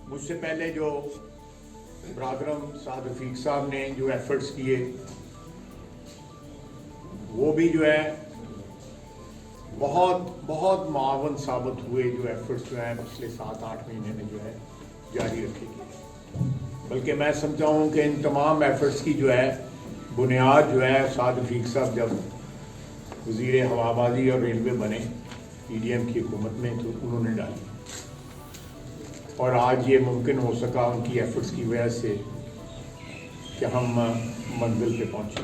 مجھ سے پہلے جو برادرم سعد رفیق صاحب نے جو ایفرٹس کیے وہ بھی جو ہے بہت بہت معاون ثابت ہوئے. جو ایفرٹس جو ہیں پچھلے 7-8 مہینے میں جو ہے جاری رکھے گئے. بلکہ میں سمجھتا ہوں کہ ان تمام ایفرٹس کی جو ہے بنیاد جو ہے سعد رفیق صاحب جب وزیر ہوابازی اور ریلوے بنے پی ڈی ایم کی حکومت میں تو انہوں نے ڈالی اور آج یہ ممکن ہو سکا ان کی ایفرٹس کی وجہ سے کہ ہم منزل پہ پہنچے.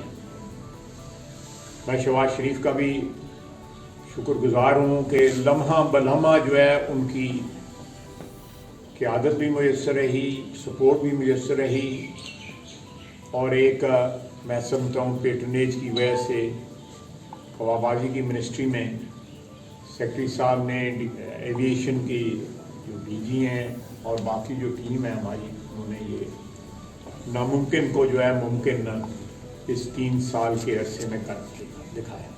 میں شہباز شریف کا بھی شکر گزار ہوں کہ لمحہ بلمحہ جو ہے ان کی قیادت بھی میسر رہی, سپورٹ بھی میسر رہی اور ایک میں سمجھتا ہوں پیٹرنیج کی وجہ سے ہوابازی کی منسٹری میں سیکرٹری صاحب نے ایویشن کی جو ڈی جی ہیں اور باقی جو ٹیم ہے ہماری انہوں نے یہ ناممکن کو جو ہے ممکن اس 3 سال کے عرصے میں کر دکھایا.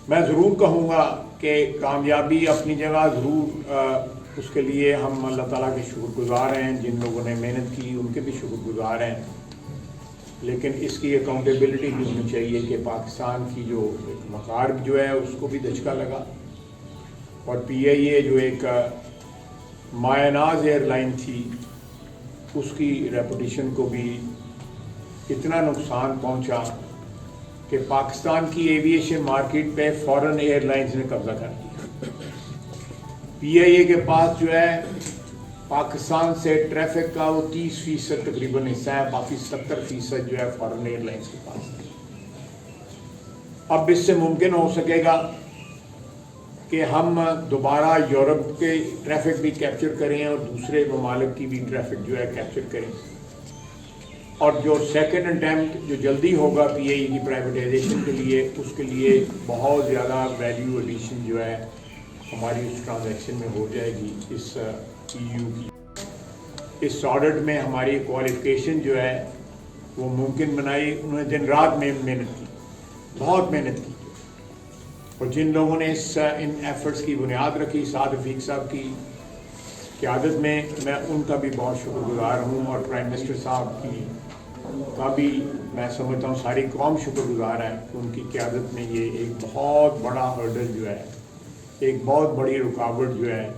میں ضرور کہوں گا کہ کامیابی اپنی جگہ ضرور اس کے لیے ہم اللہ تعالیٰ کے شکر گزار ہیں. جن لوگوں نے محنت کی ان کے بھی شکر گزار ہیں, لیکن اس کی اکاؤنٹیبلٹی بھی ہونی چاہیے کہ پاکستان کی جو وقار جو ہے اس کو بھی دھچکا لگا اور پی آئی اے جو ایک مایہ ناز ایئر لائن تھی اس کی ریپوٹیشن کو بھی اتنا نقصان پہنچا کہ پاکستان کی ایویشن مارکیٹ پہ فورن ایئر لائنز نے قبضہ کر دیا. پی آئی اے کے پاس جو ہے پاکستان سے ٹریفک کا وہ 30% تقریباً حصہ ہے, باقی 70% جو ہے فورن ایئر لائنز کے پاس ہے. اب اس سے ممکن ہو سکے گا کہ ہم دوبارہ یورپ کے ٹریفک بھی کیپچر کریں اور دوسرے ممالک کی بھی ٹریفک جو ہے کیپچر کریں. اور جو سیکنڈ اٹیمپٹ جو جلدی ہوگا پی آئی اے کی پرائیویٹائزیشن کے لیے, اس کے لیے بہت زیادہ ویلیو ایڈیشن جو ہے ہماری اس ٹرانزیکشن میں ہو جائے گی. اس ای یو کی اس آڈٹ میں ہماری کوالیفیکیشن جو ہے وہ ممکن بنائی. انہوں نے دن رات میں محنت کی, بہت محنت کی, اور جن لوگوں نے ان ایفرٹس کی بنیاد رکھی سعد رفیق صاحب کی قیادت میں ان کا بھی بہت شکر گزار ہوں. اور پرائم منسٹر صاحب کا بھی میں سمجھتا ہوں ساری قوم شکر گزار ہے کہ ان کی قیادت میں یہ ایک بہت بڑا ہرڈل جو ہے, ایک بہت بڑی رکاوٹ جو ہے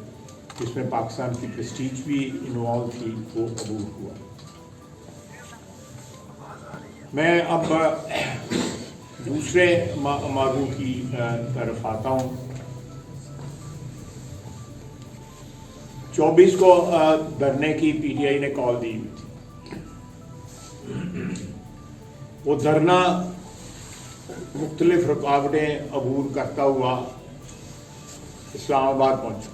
جس میں پاکستان کی پریسٹیج بھی انوالو تھی وہ عبور ہوا. میں اب دوسرے موضوع کی طرف آتا ہوں. 24 کو دھرنے کی پی ٹی آئی نے کال دی ہوئی تھی. وہ دھرنا مختلف رکاوٹیں عبور کرتا ہوا اسلام آباد پہنچا.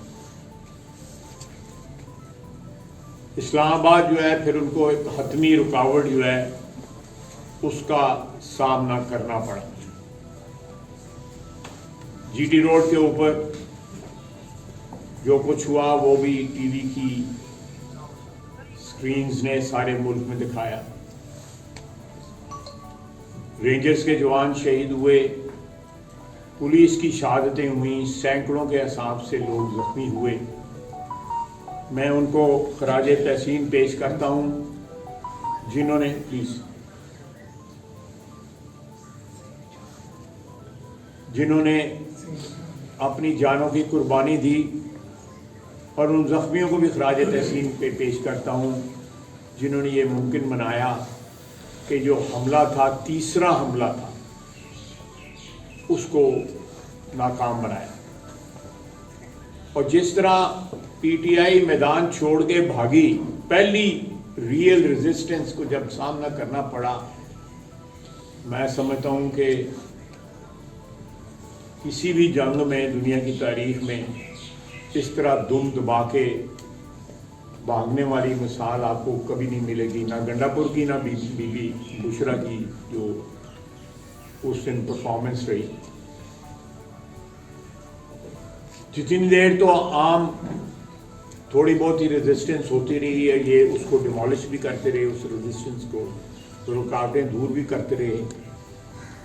اسلام آباد جو ہے پھر ان کو ایک حتمی رکاوٹ جو ہے اس کا سامنا کرنا پڑا. جی ٹی روڈ کے اوپر جو کچھ ہوا وہ بھی ٹی وی کی سکرینز نے سارے ملک میں دکھایا. رینجرز کے جوان شہید ہوئے, پولیس کی شہادتیں ہوئیں, سینکڑوں کے حساب سے لوگ زخمی ہوئے. میں ان کو خراج تحسین پیش کرتا ہوں جنہوں نے جنہوں نے اپنی جانوں کی قربانی دی, اور ان زخمیوں کو بھی خراج تحسین پہ پیش کرتا ہوں جنہوں نے یہ ممکن بنایا کہ جو حملہ تھا, تیسرا حملہ تھا, اس کو ناکام بنایا. اور جس طرح پی ٹی آئی میدان چھوڑ کے بھاگی, پہلی ریئل ریزسٹنس کو جب سامنا کرنا پڑا, میں سمجھتا ہوں کہ کسی بھی جنگ میں دنیا کی تاریخ میں اس طرح دم دبا کے بھاگنے والی مثال آپ کو کبھی نہیں ملے گی, نہ گنڈا پور کی, نہ بی بی بشرا کی جو اس دن پرفارمنس رہی. جتنی دیر تو عام تھوڑی بہت ہی ریزسٹنس ہوتی رہی ہے, یہ اس کو ڈیمالش بھی کرتے رہے, اس ریزسٹنس کو رکاوٹیں دور بھی کرتے رہے.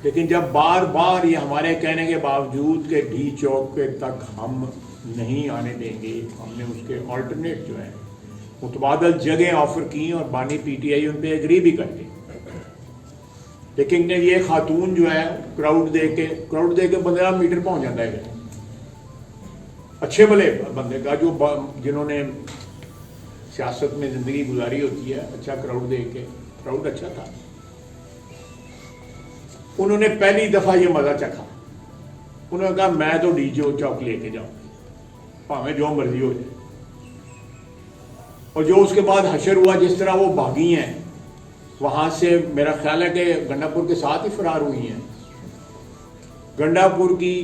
لیکن جب بار بار یہ ہمارے کہنے کے باوجود کہ ڈی چوک کے تک ہم نہیں آنے دیں گے. ہم نے اس کے آلٹرنیٹ جو ہے متبادل جگہیں آفر کی اور بانی پی ٹی آئی ان پہ ایگری بھی کر گئی. لیکن یہ خاتون جو ہے کراؤڈ دے کے 15 میٹر پہنچ جاتا ہے. اچھے بھلے بندے کا جو جنہوں نے سیاست میں زندگی گزاری ہوتی ہے, اچھا کراؤڈ دے کے, کراؤڈ اچھا تھا. انہوں نے پہلی دفعہ یہ مزہ چکھا. انہوں نے کہا میں تو ڈی جے چوک لے کے جاؤں پاویں جو مرضی ہو جائے. اور جو اس کے بعد حشر ہوا, جس طرح وہ بھاگی ہیں وہاں سے, میرا خیال ہے کہ گنڈا پور کے ساتھ ہی فرار ہوئی ہیں. گنڈا پور کی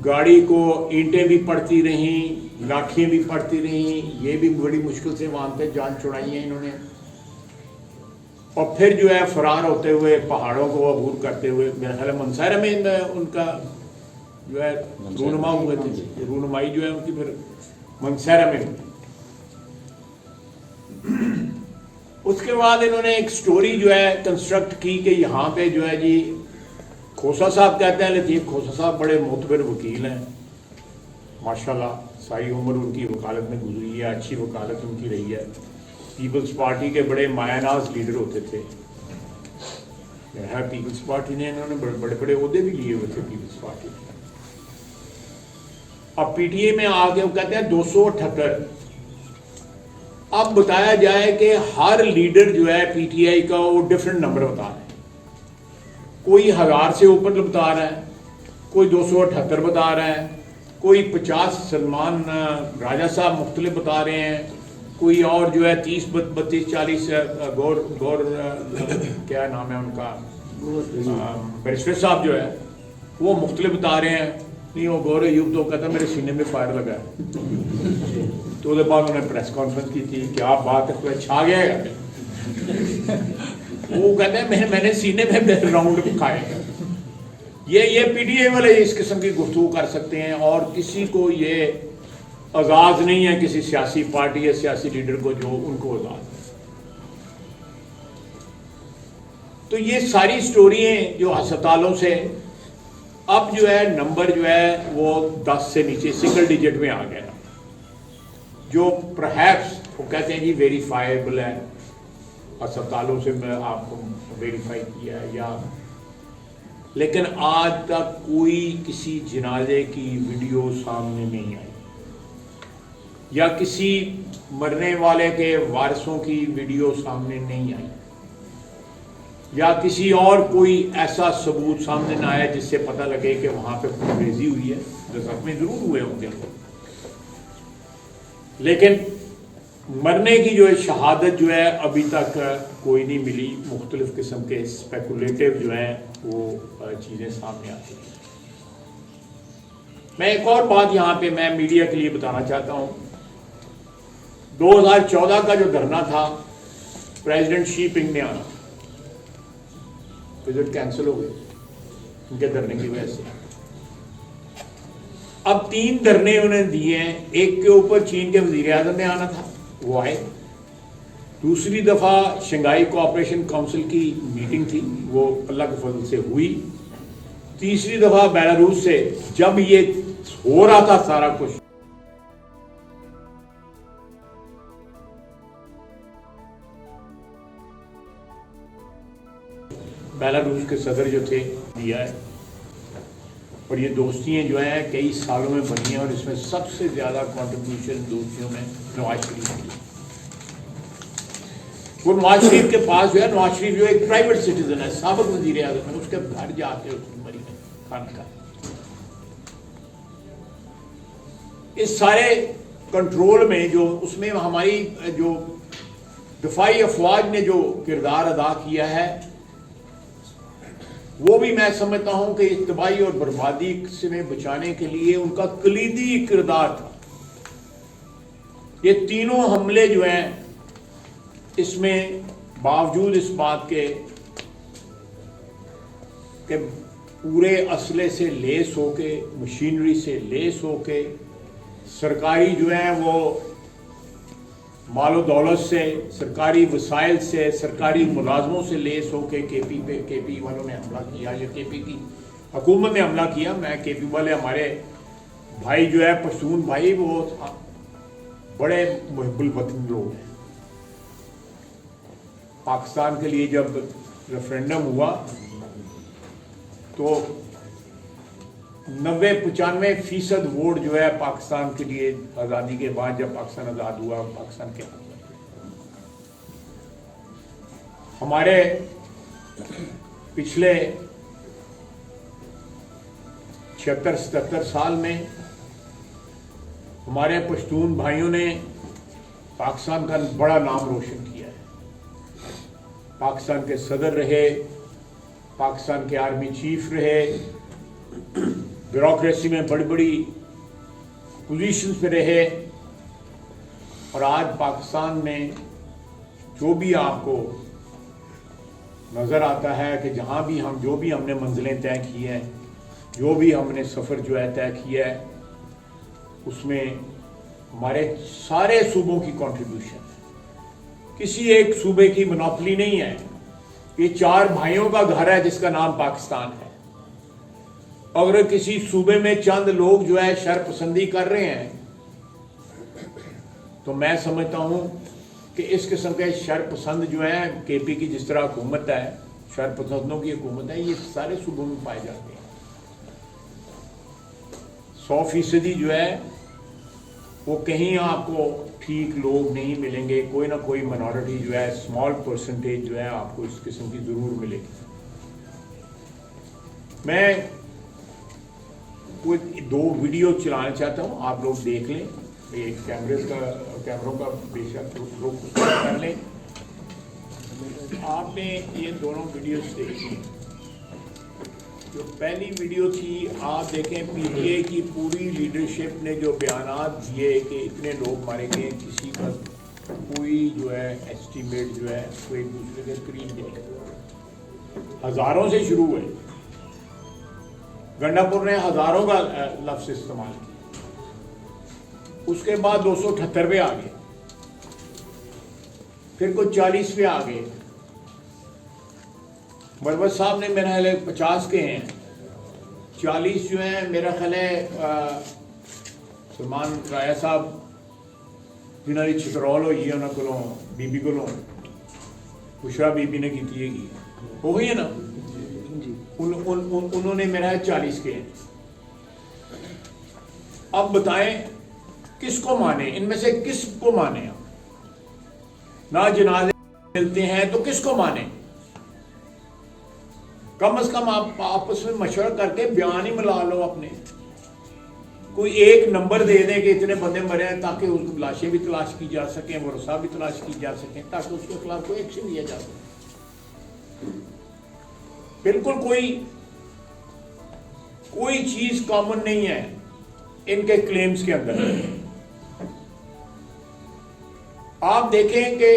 گاڑی کو اینٹیں بھی پڑتی رہیں, لاٹھیاں بھی پڑتی رہیں, یہ بھی بڑی مشکل سے وہاں پہ جان چھڑائی ہیں انہوں نے. اور پھر جو ہے فرار ہوتے ہوئے پہاڑوں کو عبور کرتے ہوئے میرا خیال ہے منصیرہ میں ان کا جو ہے رونما ہوئے تھے. رونمائی جو ہے ان کی پھر منصیرہ میں ہوئی. اس کے بعد انہوں نے ایک سٹوری جو ہے کنسٹرکٹ کی کہ یہاں پہ جو ہے جی کھوسا صاحب کہتے ہیں, لطیف کھوسا صاحب بڑے معتبر وکیل ہیں ماشاءاللہ, ساری عمر ان کی وکالت میں گزری ہے, اچھی وکالت ان کی رہی ہے. پیپلز پارٹی کے بڑے مایہ ناز لیڈر ہوتے تھے. پیپلز پارٹی نے انہوں نے بڑے بڑے عہدے بھی لیے ہوئے تھے پیپلز پارٹی. اب پی ٹی اے میں آ کے وہ کہتے ہیں 278. اب بتایا جائے کہ ہر لیڈر جو ہے پی ٹی آئی کا وہ ڈفرینٹ نمبر بتا رہے ہیں. کوئی 1000 سے اوپر بتا رہا ہے, کوئی 278 بتا رہا ہے, کوئی 50 سلمان راجہ صاحب مختلف بتا رہے ہیں, کوئی اور جو ہے 30 32 40 گور کیا نام ہے ان کا, بیرسٹر صاحب جو ہے وہ مختلف بتا رہے ہیں. نہیں وہ گور ایوب تو کہتا میرے سینے میں فائر لگا ہے. تو اس کے بعد انہوں نے پریس کانفرنس کی تھی کہ آپ بات ہے چھا گیا ہے. وہ کہتے ہیں میں نے سینے میں راؤنڈ کھائے. یہ پی ٹی اے والے اس قسم کی گفتگو کر سکتے ہیں, اور کسی کو یہ اعزاز نہیں ہے کسی سیاسی پارٹی یا سیاسی لیڈر کو جو ان کو اعزاز ہے. تو یہ ساری سٹوری ہیں جو ہسپتالوں سے اب جو ہے نمبر جو ہے وہ 10 سے نیچے سنگل ڈیجٹ میں آ گیا, جو پرہیپس وہ کہتے ہیں جی ویریفائیبل ہے, ہسپتالوں سے میں آپ کو ویریفائی کیا ہے یا, لیکن آج تک کوئی کسی جنازے کی ویڈیو سامنے نہیں آئی, یا کسی مرنے والے کے وارثوں کی ویڈیو سامنے نہیں آئی, یا کسی اور کوئی ایسا ثبوت سامنے نہ آیا جس سے پتہ لگے کہ وہاں پہ خون ریزی ہوئی ہے. زخمی ضرور ہوئے ہوں گے, لیکن مرنے کی جو ہے شہادت جو ہے ابھی تک کوئی نہیں ملی. مختلف قسم کے اسپیکولیٹو جو ہیں وہ چیزیں سامنے آتی ہیں. میں ایک اور بات یہاں پہ میں میڈیا کے لیے بتانا چاہتا ہوں. 2014 کا جو دھرنا تھا پریزیڈنٹ شی پنگ نے آنا, وزٹ کینسل ہو گئی ان کے دھرنے کی وجہ سے. اب 3 دھرنے انہوں نے دیے ہیں. ایک کے اوپر چین کے وزیر اعظم نے آنا تھا, وہ آئے. دوسری دفعہ شنگھائی کوآپریشن کونسل کی میٹنگ تھی, وہ اللہ کے فضل سے ہوئی. تیسری دفعہ بیلاروس سے جب یہ ہو رہا تھا سارا کچھ, بیلاروس کے صدر جو تھے دیا ہے, اور یہ دوستیاں جو ہیں کئی سالوں میں بنی ہیں, اور اس میں سب سے زیادہ کنٹریبیوشن دوستیوں میں نواز شریف کی. وہ نواز شریف کے پاس جو ہے, نواز شریف جو ایک پرائیویٹ سٹیزن ہے, سابق وزیر اعظم ہے, اس کے گھر جا کے اس کی مری خان کا. اس سارے کنٹرول میں جو اس میں ہماری جو دفاعی افواج نے جو کردار ادا کیا ہے, وہ بھی میں سمجھتا ہوں کہ تباہی اور بربادی سے بچانے کے لیے ان کا کلیدی کردار تھا. یہ تینوں حملے جو ہیں اس میں باوجود اس بات کے کہ پورے اسلحے سے لیس ہو کے, مشینری سے لیس ہو کے, سرکاری جو ہیں وہ مال و دولت سے, سرکاری وسائل سے, سرکاری ملازموں سے لیس ہو کے کے پی والوں نے حملہ کیا, یا کے پی کی حکومت نے حملہ کیا. میں کے پی والے ہمارے بھائی جو ہے پشتون بھائی وہ بڑے محب الوطن لوگ ہیں. پاکستان کے لیے جب ریفرینڈم ہوا تو 90-95% ووٹ جو ہے پاکستان کے لیے آزادی کے بعد جب پاکستان آزاد ہوا پاکستان کے ہمارے پچھلے 76-77 سال میں ہمارے پشتون بھائیوں نے پاکستان کا بڑا نام روشن کیا ہے. پاکستان کے صدر رہے, پاکستان کے آرمی چیف رہے, بیوروکریسی میں بڑی بڑی پوزیشنز پہ رہے, اور آج پاکستان میں جو بھی آپ کو نظر آتا ہے کہ جہاں بھی جو بھی ہم نے منزلیں طے کی ہیں, جو بھی ہم نے سفر جو ہے طے کیا ہے, اس میں ہمارے سارے صوبوں کی کنٹریبیوشن ہے. کسی ایک صوبے کی منوپلی نہیں ہے. یہ 4 بھائیوں کا گھر ہے جس کا نام پاکستان ہے. اگر کسی صوبے میں چند لوگ جو ہے شر پسندی کر رہے ہیں تو میں سمجھتا ہوں کہ اس قسم کے شر پسند جو ہیں کے پی کی جس طرح حکومت ہے, شر پسندوں کی حکومت ہے, یہ سارے صوبوں میں پائے جاتے ہیں. 100% جو ہے وہ کہیں آپ کو ٹھیک لوگ نہیں ملیں گے. کوئی نہ کوئی منورٹی جو ہے, اسمال پرسنٹیج جو ہے آپ کو اس قسم کی ضرور ملے گی. میں کوئی 2 ویڈیو چلانا چاہتا ہوں, آپ لوگ دیکھ لیں. ایک کیمروں کا بے شک رخ کر لیں. آپ نے یہ دونوں ویڈیوز دیکھی. جو پہلی ویڈیو تھی آپ دیکھیں, پی ٹی اے کی پوری لیڈرشپ نے جو بیانات دیے کہ اتنے لوگ مارے گئے, کسی کا کوئی جو ہے ایسٹیمیٹ جو ہے وہ ایک دوسرے کے قریب نہیں. ہزاروں سے شروع ہوئے. گنڈا پور نے ہزاروں کا لفظ استعمال کیا. اس کے بعد 278 پہ آ گئے, پھر کوئی 40 پہ آ گئے. مربت صاحب نے میرا خیال ہے 50 کے ہیں, 40 جو ہیں میرا خیال ہے سلمان رایا صاحب جنہوں نے چترول ہوئی ہے انہوں کو بی بی کو بشرا بی بی نے کی ہو گئی ہے نا, انہوں نے میرا 40 کے ہیں. اب بتائیں کس کو مانے, ان میں سے کس کو مانے؟ نہ جنازے ملتے ہیں تو کس کو مانے؟ کم از کم آپ آپس میں مشورہ کر کے بیان ہی ملا لو اپنے. کوئی ایک نمبر دے دیں کہ اتنے بندے مرے ہیں تاکہ اس کو لاشیں بھی تلاش کی جا سکیں, ورثہ بھی تلاش کی جا سکیں, تاکہ اس کے خلاف کوئی ایکشن لیا جا سکے. بالکل کوئی چیز کامن نہیں ہے ان کے کلیمز کے اندر. آپ دیکھیں کہ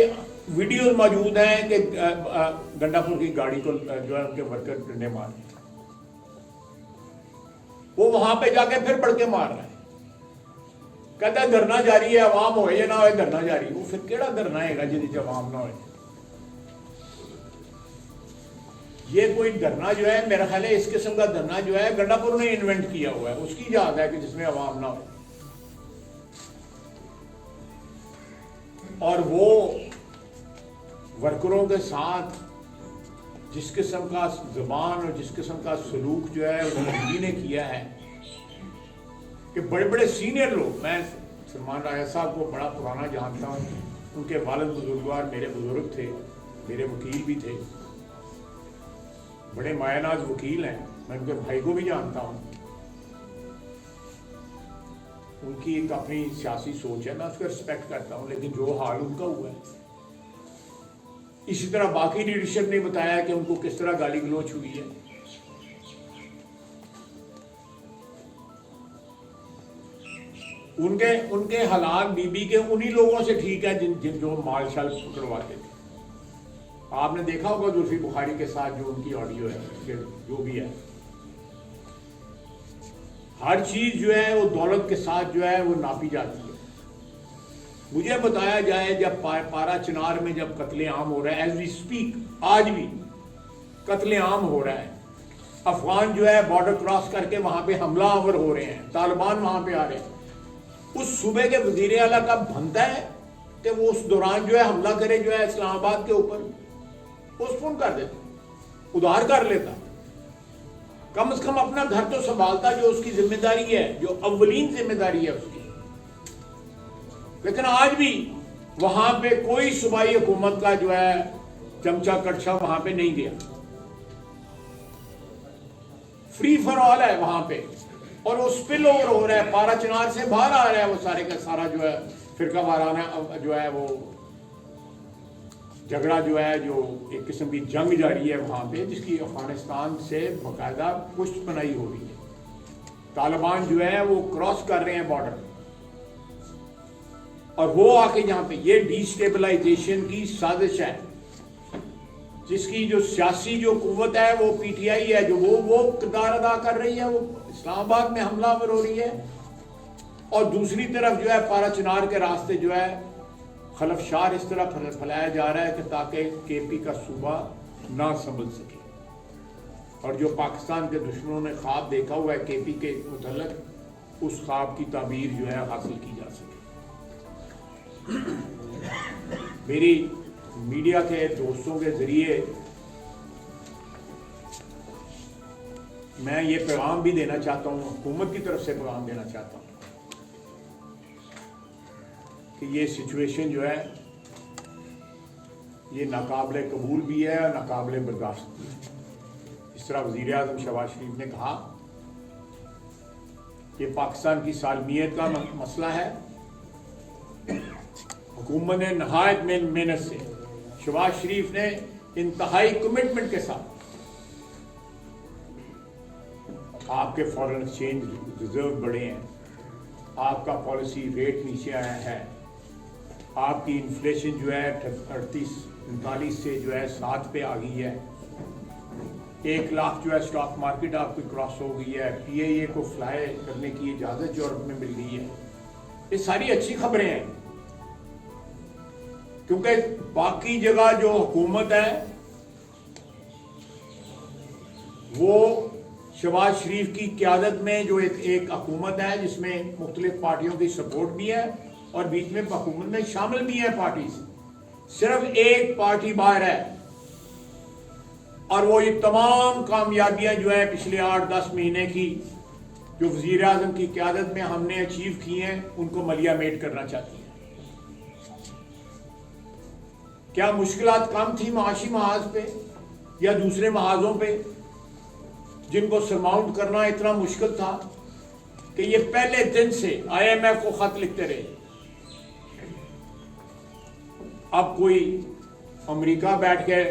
ویڈیوز موجود ہیں کہ گنڈا پور کی گاڑی کو جو ہے ان کے ورکر ڈنڈے مار رہے ہیں. وہ وہاں پہ جا کے پھر پڑھ کے مار رہے ہیں. کہتا ہے دھرنا جاری ہے, عوام ہوئے یا نہ ہوئے دھرنا جاری. وہ پھر کیڑا دھرنا ہے گا جی عوام نہ ہوئے؟ یہ کوئی دھرنا جو ہے میرا خیال ہے اس قسم کا دھرنا جو ہے گنڈا پور نے انوینٹ کیا ہوا ہے. اس کی یاد ہے کہ جس میں عوام نہ ہوئے. اور وہ ورکروں کے ساتھ جس قسم کا زبان اور جس قسم کا سلوک جو ہے وہ نے کیا ہے کہ بڑے بڑے سینئر لوگ, میں سلمان رایا صاحب کو بڑا پرانا جانتا ہوں, ان کے والد بزرگوار میرے بزرگ تھے, میرے وکیل بھی تھے, بڑے مایہ ناز وکیل ہیں. میں ان کے بھائی کو بھی جانتا ہوں. ان کی ایک اپنی سیاسی سوچ ہے, میں اس کو رسپیکٹ کرتا ہوں, لیکن جو حال ان کا ہوا ہے. اسی طرح باقی لیڈرشپ نے بتایا کہ ان کو کس طرح گالی گلوچ ہوئی ہے. ان کے حالات بی بی کے انہی لوگوں سے ٹھیک ہے جن جو مال شال پکڑواتے تھے. آپ نے دیکھا ہوگا زلفی بخاری کے ساتھ جو ان کی آڈیو ہے, جو بھی ہے, ہر چیز جو ہے وہ دولت کے ساتھ جو ہے وہ ناپی جاتی ہے. مجھے بتایا جائے جب پارا چنار میں جب قتل عام ہو رہا ہے, ایز وی اسپیک آج بھی قتل عام ہو رہا ہے, افغان جو ہے بارڈر کراس کر کے وہاں پہ حملہ آور ہو رہے ہیں, طالبان وہاں پہ آ رہے ہیں, اس صوبے کے وزیر اعلیٰ کا بنتا ہے کہ وہ اس دوران جو ہے حملہ کرے جو ہے اسلام آباد کے اوپر, پوسٹ پون کر دیتا, ادھار کر لیتا, کم از کم اپنا گھر تو سنبھالتا جو اس کی ذمہ داری ہے, جو اولین ذمہ داری ہے اس کی. لیکن آج بھی وہاں پہ کوئی صوبائی حکومت کا جو ہے چمچہ کڑچھا وہاں پہ نہیں گیا, فری فار آل ہے وہاں پہ, اور وہ سپل اوور ہو رہا ہے, پارا چنار سے باہر آ رہا ہے وہ سارے کا سارا جو ہے فرقہ وارانہ جو ہے وہ جھگڑا جو ہے, جو ایک قسم کی جنگ جاری ہے وہاں پہ, جس کی افغانستان سے باقاعدہ پشت پناہی ہو رہی ہے. طالبان جو ہے وہ کراس کر رہے ہیں بارڈر, اور وہ آ کے یہاں پہ یہ ڈی اسٹیبلائزیشن کی سازش ہے, جس کی جو سیاسی جو قوت ہے وہ پی ٹی آئی ہے, جو وہ کردار ادا کر رہی ہے, وہ اسلام آباد میں حملہ آور ہو رہی ہے, اور دوسری طرف جو ہے پارا چنار کے راستے جو ہے خلفشار اس طرح پھیلایا جا رہا ہے کہ تاکہ کے پی کا صوبہ نہ سنبھل سکے. اور جو پاکستان کے دشمنوں نے خواب دیکھا ہوا ہے کے پی کے متعلق, اس خواب کی تعبیر جو ہے حاصل کی جا سکے. میری میڈیا کے دوستوں کے ذریعے میں یہ پیغام بھی دینا چاہتا ہوں, حکومت کی طرف سے پیغام دینا چاہتا ہوں کہ یہ سچویشن جو ہے یہ ناقابل قبول بھی ہے اور ناقابل برداشت بھی ہے. اس طرح وزیر اعظم شہباز شریف نے کہا کہ پاکستان کی سالمیت کا مسئلہ ہے, حکومت نے نہایت محنت سے, شہباز شریف نے انتہائی کمٹمنٹ کے ساتھ آپ کے فارن ایکسچینج ریزرو بڑھے ہیں, آپ کا پالیسی ریٹ نیچے آیا ہے, آپ کی انفلیشن جو ہے 38-39 سے جو ہے 7 پہ آ گئی ہے, 1 لاکھ جو ہے اسٹاک مارکیٹ آپ کی کراس ہو گئی ہے, پی اے اے کو فلائی کرنے کی اجازت یورپ میں مل گئی ہے. یہ ساری اچھی خبریں ہیں, کیونکہ باقی جگہ جو حکومت ہے وہ شہباز شریف کی قیادت میں جو ایک حکومت ہے جس میں مختلف پارٹیوں کی سپورٹ بھی ہے اور بیچ میں حکومت میں شامل بھی ہیں پارٹیز, صرف ایک پارٹی باہر ہے, اور وہ یہ تمام کامیابیاں جو ہیں پچھلے 8-10 مہینے کی جو وزیر اعظم کی قیادت میں ہم نے اچیو کی ہیں ان کو ملیامیٹ کرنا چاہتی ہیں. کیا مشکلات کم تھی معاشی محاذ پہ یا دوسرے محاذوں پہ جن کو سرماؤنٹ کرنا اتنا مشکل تھا کہ یہ پہلے دن سے آئی ایم ایف کو خط لکھتے رہے. اب کوئی امریکہ بیٹھ کے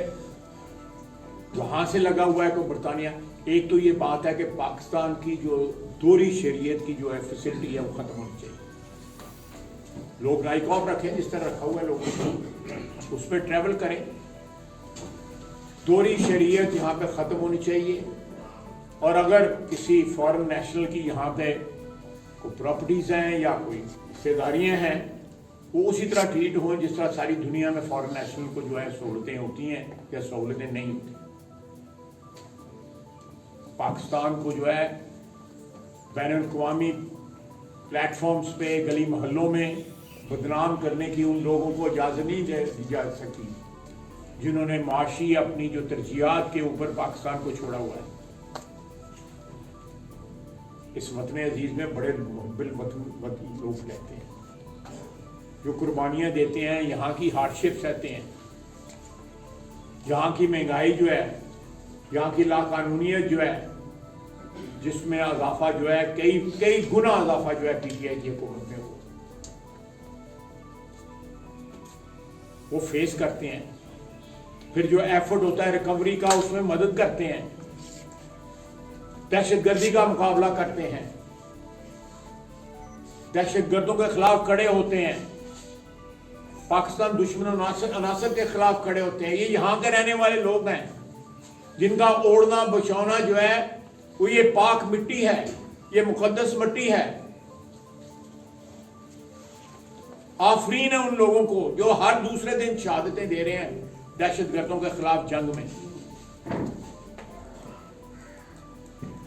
وہاں سے لگا ہوا ہے کوئی برطانیہ. ایک تو یہ بات ہے کہ پاکستان کی جو دوہری شریعت کی جو ہے فیسلٹی ہے وہ ختم ہونی چاہیے. لوگ نائک آف رکھیں جس طرح رکھا ہوا ہے لوگوں کو, اس پہ ٹریول کریں. دوہری شریعت یہاں پہ ختم ہونی چاہیے, اور اگر کسی فارن نیشنل کی یہاں پہ کوئی پراپرٹیز ہیں یا کوئی حصے داریاں ہیں وہ اسی طرح ٹریٹ ہوں جس طرح ساری دنیا میں فارن نیشنل کو جو ہے سہولتیں ہوتی ہیں یا سہولتیں نہیں ہوتی. پاکستان کو جو ہے بین الاقوامی پلیٹ فارمز پہ گلی محلوں میں بدنام کرنے کی ان لوگوں کو اجازت نہیں دی جا سکی جنہوں نے معاشی اپنی جو ترجیحات کے اوپر پاکستان کو چھوڑا ہوا ہے. اس وطن عزیز میں بڑے محبل وطن لوگ رہتے ہیں جو قربانیاں دیتے ہیں, یہاں کی ہارڈ شپ سہتے ہیں, یہاں کی مہنگائی جو ہے, یہاں کی لاقانونیت جو ہے جس میں اضافہ جو ہے کئی گنا اضافہ جو ہے پی ٹی آئی کی حکومت میں وہ فیس کرتے ہیں. پھر جو ایفرٹ ہوتا ہے ریکوری کا اس میں مدد کرتے ہیں, دہشت گردی کا مقابلہ کرتے ہیں, دہشت گردوں کے خلاف کھڑے ہوتے ہیں, پاکستان دشمن عناصر کے خلاف کھڑے ہوتے ہیں. یہ یہاں کے رہنے والے لوگ ہیں جن کا اوڑھنا بچھونا جو ہے وہ یہ پاک مٹی ہے, یہ مقدس مٹی ہے. آفرین ہے ان لوگوں کو جو ہر دوسرے دن شہادتیں دے رہے ہیں دہشت گردوں کے خلاف جنگ میں.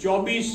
24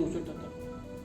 278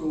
2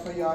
FIR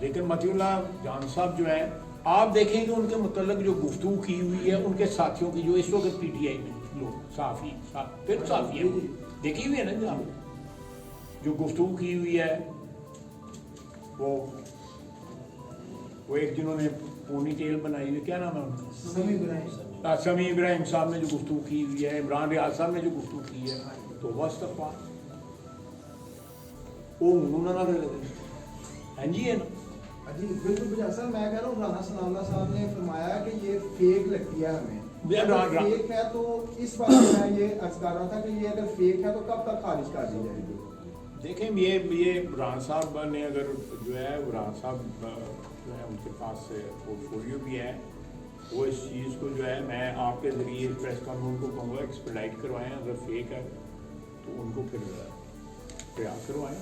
لیکن متی اللہ جان صاحب جو ہے آپ دیکھیں کہ ان کے متعلق جو گفتگو کی ہوئی ہے ان کے ساتھیوں کی جو اس وقت پی ٹی آئی میں لوگ صحافی پھر صحافی ہے دیکھی ہوئی ہے نا جناب جو گفتگو کی ہوئی ہے وہ ایک جنہوں نے پونی ٹیل بنائی ہوئی کیا نام ہے ان کا سمیع ابراہیم صاحب نے جو گفتگو کی ہوئی ہے عمران ریاض صاحب نے جو گفتگو کی ہے تو واستغفار وہ انہوں نے ہاں جی ہے نا جی بالکل بجا سر میں کہہ رہا ہوں رانا ثناء اللہ صاحب نے فرمایا کہ یہ فیک لگتی ہے ہمیں فیک ہے تو اس بات میں یہ عرض کر رہا تھا کہ یہ اگر فیک ہے تو کب تک خارج کر دی جائے گی دیکھیں یہ برہان صاحب نے اگر جو ہے برہان صاحب جو ہے ان کے پاس پورٹ فولیو بھی ہے وہ اس چیز کو جو ہے میں آپ کے ذریعے پریس کانفرنس کو کہوں گا ایکسپیڈائٹ کروائیں اگر فیک ہے تو ان کو پھر پریاس کروائیں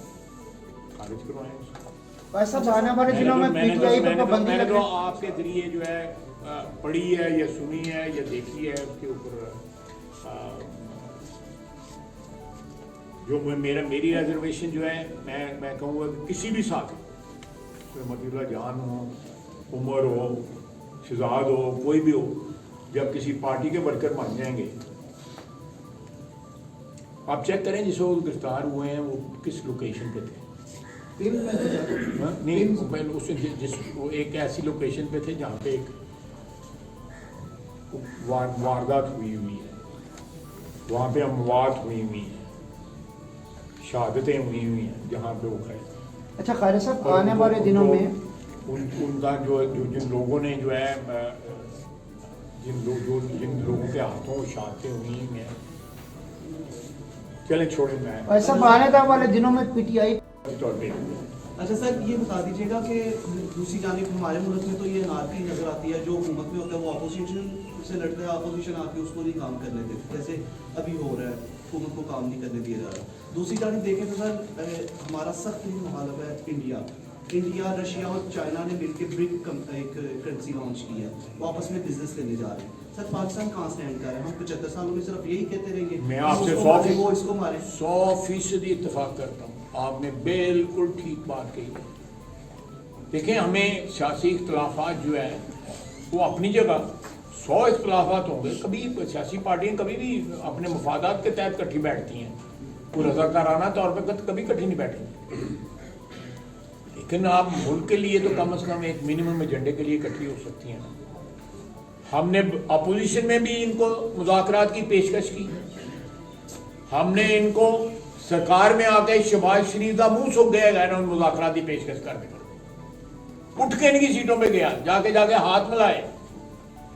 خارج کروائیں اس کو ایسا آنے والے دنوں میں پی ٹی آئی پر پابندی میں نے تو لگے آپ کے ذریعے جو ہے پڑھی ہے یا سنی ہے یا دیکھی ہے اس کے اوپر جو میری ریزرویشن جو ہے میں کہوں گا کہ کسی بھی ساتھ متی اللہ جان ہو عمر ہو شہزاد ہو کوئی بھی ہو جب کسی پارٹی کے ورکر بن جائیں گے آپ چیک کریں جس وہ گرفتار ہوئے ہیں وہ کس لوکیشن پہ تھے نہیں وہ ایک ایسی لوکیشن پہ تھے جہاں پہ ایک واردات ہوئی ہے وہاں پہ اموات ہوئی ہیں شہادتیں ہوئی ہیں جہاں پہ وہ کھڑے اچھا قاری صاحب آنے والے دنوں میں ان کا جو جن لوگوں نے جو ہے جن لوگوں کے ہاتھوں شہادتیں ہوئی ہیں چلیں چھوڑیں میں ایسا آنے والے دنوں میں پی ٹی آئی طور پہ اچھا سر یہ بتا دیجیے گا کہ دوسری جانب ہمارے ملک میں تو یہ انارکی نظر آتی ہے جو حکومت میں ہوتا ہے وہ اپوزیشن سے لڑتا ہے اپوزیشن آ کے اس کو نہیں کام کرنے دیتے جیسے ابھی ہو رہا ہے حکومت کو کام نہیں کرنے دیا جا رہا دوسری جانب دیکھیں تو سر ہمارا سخت مخالف ہے انڈیا رشیا اور چائنا نے مل کے برک ایک کرنسی لانچ کی ہے وہ آپس میں بزنس کرنے جا رہے ہیں سر پاکستان کہاں اسٹینڈ کر رہے ہیں ہم 75 سالوں میں صرف یہی کہتے رہیں گے میں آپ سے 100% اتفاق کرتا ہوں آپ نے بالکل ٹھیک بات کہی دیکھیں ہمیں سیاسی اختلافات جو ہے وہ اپنی جگہ 100 اختلافات ہوں گے کبھی سیاسی پارٹیاں کبھی بھی اپنے مفادات کے تحت کٹھی بیٹھتی ہیں وہ رضاکارانہ طور پہ کبھی کٹھی نہیں بیٹھیں لیکن آپ ملک کے لیے تو کم از کم ایک منیمم ایجنڈے کے لیے اکٹھی ہو سکتی ہیں ہم نے اپوزیشن میں بھی ان کو مذاکرات کی پیشکش کی ہم نے ان کو سرکار میں آ کے شہباز شریف کا منہ سوکھ گیا ہے نا ان مذاکرات کی پیشکش کرنے کا اٹھ کے ان کی سیٹوں پہ گیا جا کے ہاتھ ملائے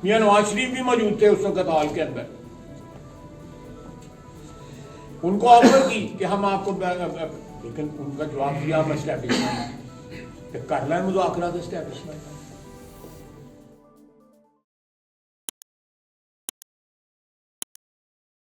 میاں نواز شریف بھی موجود تھے اس وقت ہال کے اندر ان کو آفر کی کہ ہم آپ کو لیکن ان کا جواب دیا ہم اسٹیبلشمنٹ کر لیں مذاکرات اسٹیبلشمنٹ